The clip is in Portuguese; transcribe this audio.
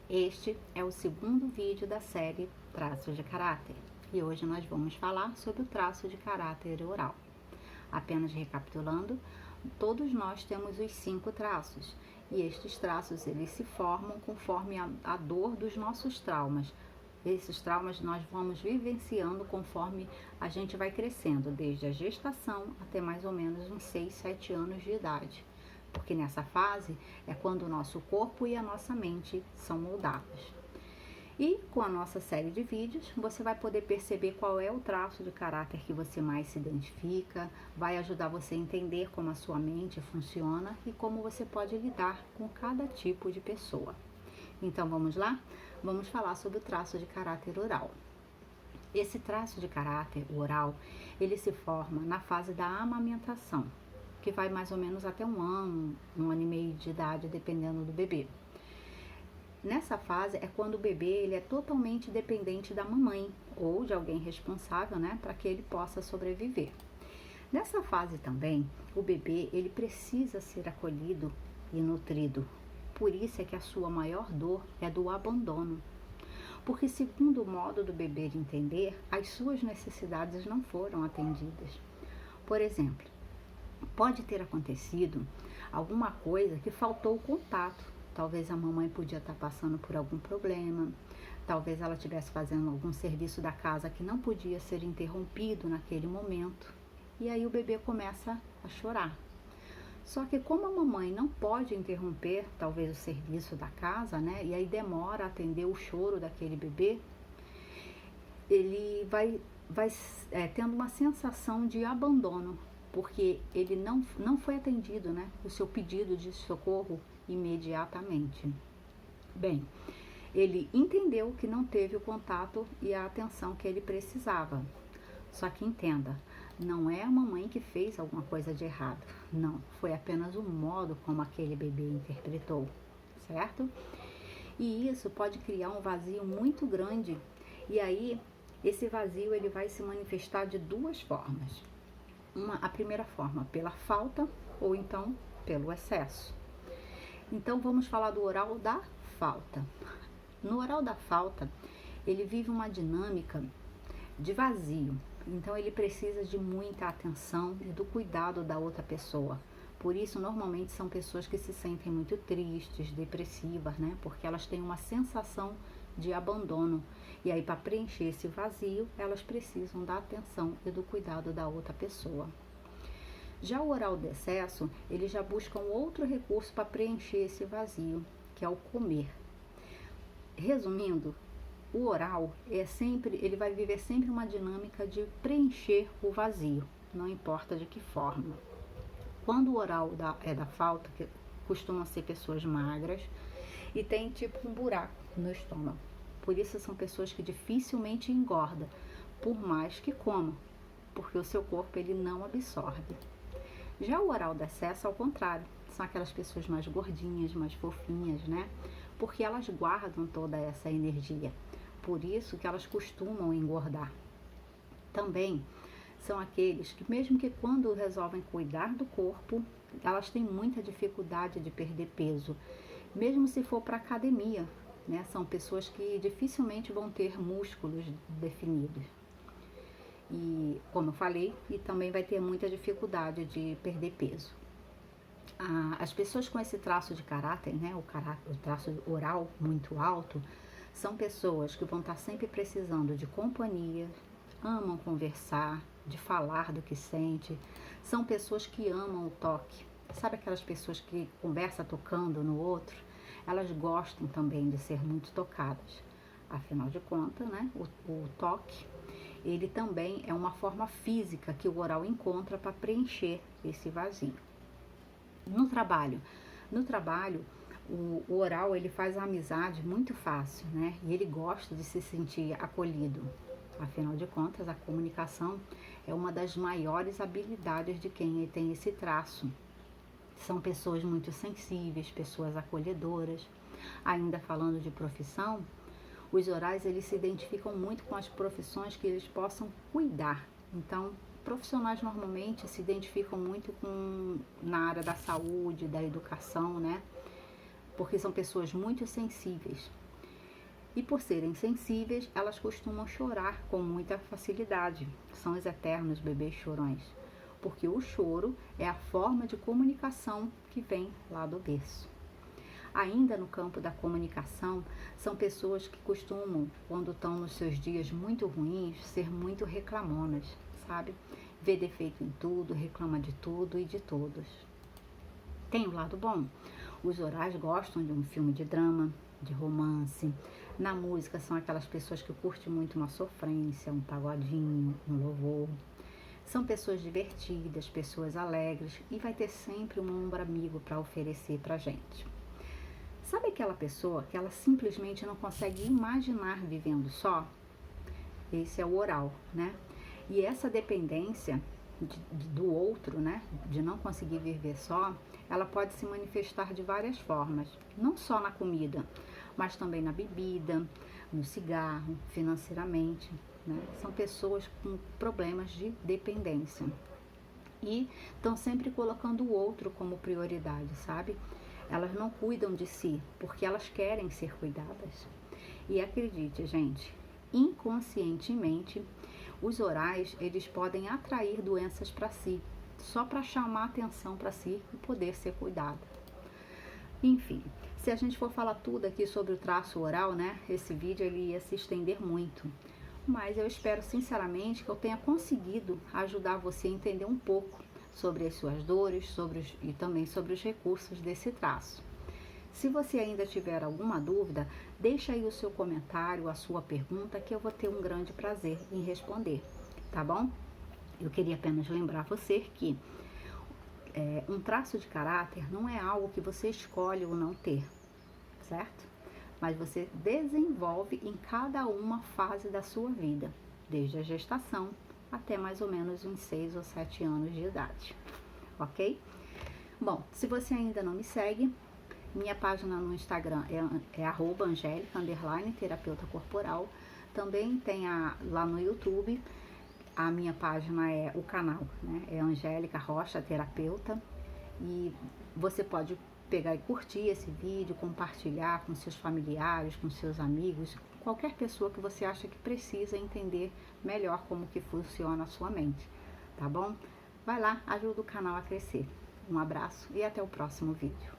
Este é o segundo vídeo da série Traços de Caráter e hoje nós vamos falar sobre o traço de caráter oral. Apenas recapitulando, todos nós temos os 5 traços e estes traços eles se formam conforme a dor dos nossos traumas. Esses traumas nós vamos vivenciando conforme a gente vai crescendo, desde a gestação até mais ou menos uns 6, 7 anos de idade. Porque nessa fase é quando o nosso corpo e a nossa mente são moldados. E com a nossa série de vídeos, você vai poder perceber qual é o traço de caráter que você mais se identifica, vai ajudar você a entender como a sua mente funciona e como você pode lidar com cada tipo de pessoa. Então vamos lá? Vamos falar sobre o traço de caráter oral. Esse traço de caráter oral, ele se forma na fase da amamentação, que vai mais ou menos até um ano e meio de idade, dependendo do bebê. Nessa fase é quando o bebê ele é totalmente dependente da mamãe ou de alguém responsável, para que ele possa sobreviver. Nessa fase também, o bebê ele precisa ser acolhido e nutrido. Por isso é que a sua maior dor é do abandono. Porque segundo o modo do bebê de entender, as suas necessidades não foram atendidas. Por exemplo, pode ter acontecido alguma coisa que faltou o contato. Talvez a mamãe podia estar passando por algum problema, talvez ela estivesse fazendo algum serviço da casa que não podia ser interrompido naquele momento. E aí o bebê começa a chorar. Só que como a mamãe não pode interromper, talvez, o serviço da casa, e aí demora a atender o choro daquele bebê, ele vai tendo uma sensação de abandono, porque ele não foi atendido, o seu pedido de socorro imediatamente. Bem, ele entendeu que não teve o contato e a atenção que ele precisava. Só que entenda, não é a mamãe que fez alguma coisa de errado, não, foi apenas o modo como aquele bebê interpretou, certo? E isso pode criar um vazio muito grande, e aí esse vazio ele vai se manifestar de duas formas. A primeira forma, pela falta ou então pelo excesso. Então vamos falar do oral da falta. No oral da falta, ele vive uma dinâmica de vazio. Então ele precisa de muita atenção e do cuidado da outra pessoa. Por isso, normalmente são pessoas que se sentem muito tristes, depressivas, porque elas têm uma sensação de abandono. E aí, para preencher esse vazio, elas precisam da atenção e do cuidado da outra pessoa. Já o oral do excesso, ele já busca um outro recurso para preencher esse vazio, que é o comer. Resumindo, o oral ele vai viver sempre uma dinâmica de preencher o vazio, não importa de que forma. Quando o oral é da falta, que costumam ser pessoas magras e tem tipo um buraco no estômago. Por isso são pessoas que dificilmente engordam, por mais que comam, porque o seu corpo ele não absorve. Já o oral do excesso, ao contrário, são aquelas pessoas mais gordinhas, mais fofinhas, porque elas guardam toda essa energia. Por isso que elas costumam engordar. Também são aqueles que, mesmo que quando resolvem cuidar do corpo, elas têm muita dificuldade de perder peso, mesmo se for para academia, São pessoas que dificilmente vão ter músculos definidos. E, como eu falei, e também vai ter muita dificuldade de perder peso. As pessoas com esse traço de caráter, o traço oral muito alto, são pessoas que vão estar sempre precisando de companhia, amam conversar, de falar do que sente. São pessoas que amam o toque. Sabe aquelas pessoas que conversam tocando no outro? Elas gostam também de ser muito tocadas. Afinal de contas, o toque, ele também é uma forma física que o oral encontra para preencher esse vazio. No trabalho, o oral ele faz a amizade muito fácil, E ele gosta de se sentir acolhido. Afinal de contas, a comunicação é uma das maiores habilidades de quem tem esse traço. São pessoas muito sensíveis, pessoas acolhedoras. Ainda falando de profissão, os orais eles se identificam muito com as profissões que eles possam cuidar. Então, profissionais normalmente se identificam muito na área da saúde, da educação, porque são pessoas muito sensíveis. E por serem sensíveis, elas costumam chorar com muita facilidade. São os eternos bebês chorões, porque o choro é a forma de comunicação que vem lá do berço. Ainda no campo da comunicação, são pessoas que costumam, quando estão nos seus dias muito ruins, ser muito reclamonas, sabe? Vê defeito em tudo, reclama de tudo e de todos. Tem um lado bom. Os orais gostam de um filme de drama, de romance. Na música são aquelas pessoas que curtem muito uma sofrência, um pagodinho, um louvor. São pessoas divertidas, pessoas alegres e vai ter sempre um ombro amigo para oferecer pra gente. Sabe aquela pessoa que ela simplesmente não consegue imaginar vivendo só? Esse é o oral, né? E essa dependência do outro, né? De não conseguir viver só, ela pode se manifestar de várias formas. Não só na comida, mas também na bebida, no cigarro, financeiramente, né? São pessoas com problemas de dependência. E estão sempre colocando o outro como prioridade, sabe? Elas não cuidam de si, porque elas querem ser cuidadas. E acredite, gente, inconscientemente, os orais, eles podem atrair doenças para si, só para chamar atenção para si e poder ser cuidada. Enfim, se a gente for falar tudo aqui sobre o traço oral, né, esse vídeo ele ia se estender muito. Mas eu espero sinceramente que eu tenha conseguido ajudar você a entender um pouco sobre as suas dores e também sobre os recursos desse traço. Se você ainda tiver alguma dúvida, deixa aí o seu comentário, a sua pergunta, que eu vou ter um grande prazer em responder, tá bom? Eu queria apenas lembrar você que um traço de caráter não é algo que você escolhe ou não ter, certo? Mas você desenvolve em cada uma fase da sua vida, desde a gestação até mais ou menos uns 6 ou 7 anos de idade, ok? Bom, se você ainda não me segue, minha página no Instagram é @angelica_terapeuta corporal. Também tem lá no YouTube, a minha página o canal, né? É Angélica Rocha Terapeuta. E você pode pegar e curtir esse vídeo, compartilhar com seus familiares, com seus amigos, qualquer pessoa que você acha que precisa entender melhor como que funciona a sua mente, tá bom? Vai lá, ajuda o canal a crescer. Um abraço e até o próximo vídeo.